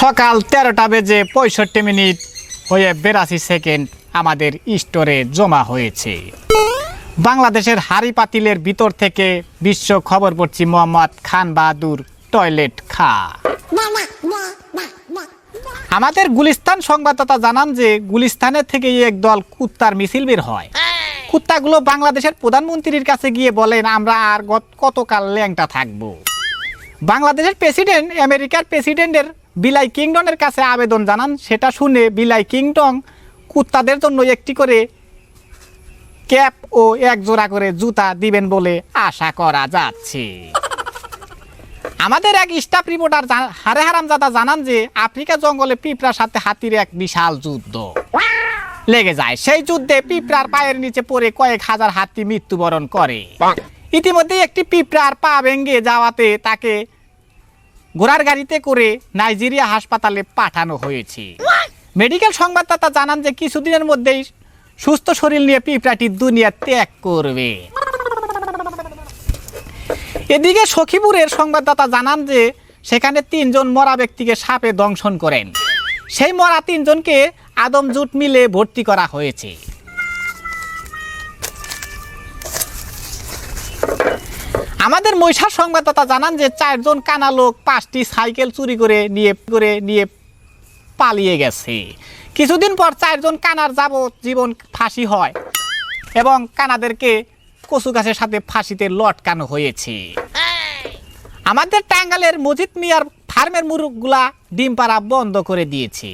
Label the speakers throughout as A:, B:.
A: সকাল 13টা বেজে 65 মিনিট হয়ে 82 সেকেন্ড আমাদের স্টোরে জমা হয়েছে। বাংলাদেশের হাড়ি পাতিলের ভিতর থেকে বিশ্ব খবর পড়ছি মোহাম্মদ খান বাহাদুর টয়লেট খা। আমাদের গুলিস্তান সংবাদদাতা জানান যে গুলিস্তানের থেকে এক দল কুত্তার মিছিল বের হয়। কুত্তাগুলো বাংলাদেশের প্রধানমন্ত্রীর কাছে গিয়ে বলেন, আমরা আর কতকাল ল্যাংটা থাকবো। বাংলাদেশের প্রেসিডেন্ট আমেরিকার প্রেসিডেন্টের বিলাই কিংডমের কাছে আবেদন জানান। সেটা শুনে বিলাই কিংডম কুত্তাদের জন্য একটি করে ক্যাপ ও এক জোড়া করে জুতা দিবেন বলে আশা করা যাচ্ছে। আমাদের এক স্টাফ রিপোর্টার হারে হারামজাদা জানান যে আফ্রিকা জঙ্গলে পিঁপড়ার সাথে হাতির এক বিশাল যুদ্ধ লেগে যায়। সেই যুদ্ধে পিঁপড়ার পায়ের নিচে পড়ে কয়েক হাজার হাতি মৃত্যুবরণ করে। ইতিমধ্যে একটি পিঁপড়ার পা ভেঙে যাওয়াতে তাকে ঘোড়ার গাড়িতে করে নাইজেরিয়া হাসপাতালে পাঠানো হয়েছে। মেডিকেল সংবাদদাতা জানান যে কিছুদিনের মধ্যেই সুস্থ শরীর নিয়ে পিঁপড়াটি দুনিয়া ত্যাগ করবে। এদিকে সখীপুরের সংবাদদাতা জানান যে সেখানে 3 জন মরা ব্যক্তিকে সাপে দংশন করেন। সেই মরা 3 জনকে আদম জুট মিলে ভর্তি করা হয়েছে। আমাদের মহিষার সংবাদদাতা জানান যে 4 জন কানা লোক 5টি সাইকেল চুরি করে নিয়ে পালিয়ে গেছে। কিছুদিন পর 4 জন কানার যাবজ্জীবন ফাঁসি হয় এবং কানাদেরকে কচু গাছের সাথে ফাঁসিতে লটকানো হয়েছে। আমাদের টাঙ্গাইলের মজিদ মিয়ার ফার্মের মুরগগুলা ডিম পাড়া বন্ধ করে দিয়েছে।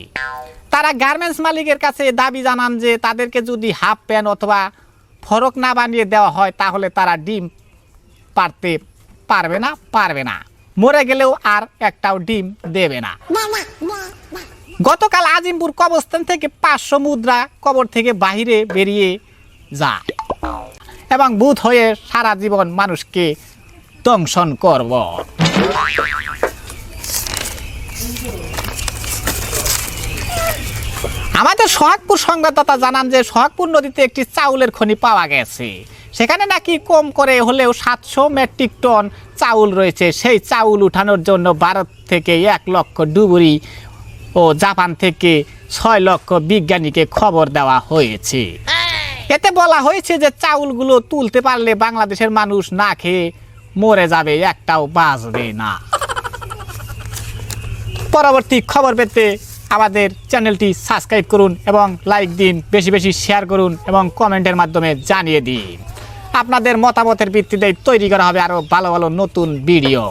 A: তারা গার্মেন্টস মালিকের কাছে দাবি জানান যে তাদেরকে যদি হাফ প্যান্ট অথবা ফরক না বানিয়ে দেওয়া হয় তাহলে তারা ডিম পারতে পারবে না, মরে গেলেও আর একটাও ডিম দেবে না। গতকাল আজিমপুর কবরস্থান থেকে 500 মুদ্রা কবর থেকে বাহিরে বেরিয়ে যায় এবং ভূত হয়ে সারা জীবন মানুষকে দংশন করব। আমাদের সোহাগপুর সংবাদদাতা জানান যে সোহাগপুর নদীতে একটি চাউলের খনি পাওয়া গেছে। সেখানে নাকি কম করে হলেও 700 মেট্রিক টন চাউল রয়েছে। সেই চাউল উঠানোর জন্য ভারত থেকে 1 লক্ষ ডুবুরি ও জাপান থেকে 6 লক্ষ বিজ্ঞানীকে খবর দেওয়া হয়েছে। এতে বলা হয়েছে যে চাউলগুলো তুলতে পারলে বাংলাদেশের মানুষ না খেয়ে মরে যাবে, একটাও বাঁচবে না। পরবর্তী খবর পেতে আমাদের চ্যানেলটি সাবস্ক্রাইব করুন এবং লাইক দিন, বেশি বেশি শেয়ার করুন এবং কমেন্টের মাধ্যমে জানিয়ে দিন। আপনাদের মতামতের ভিত্তিতে তৈরি করা হবে আরও ভালো ভালো নতুন ভিডিও।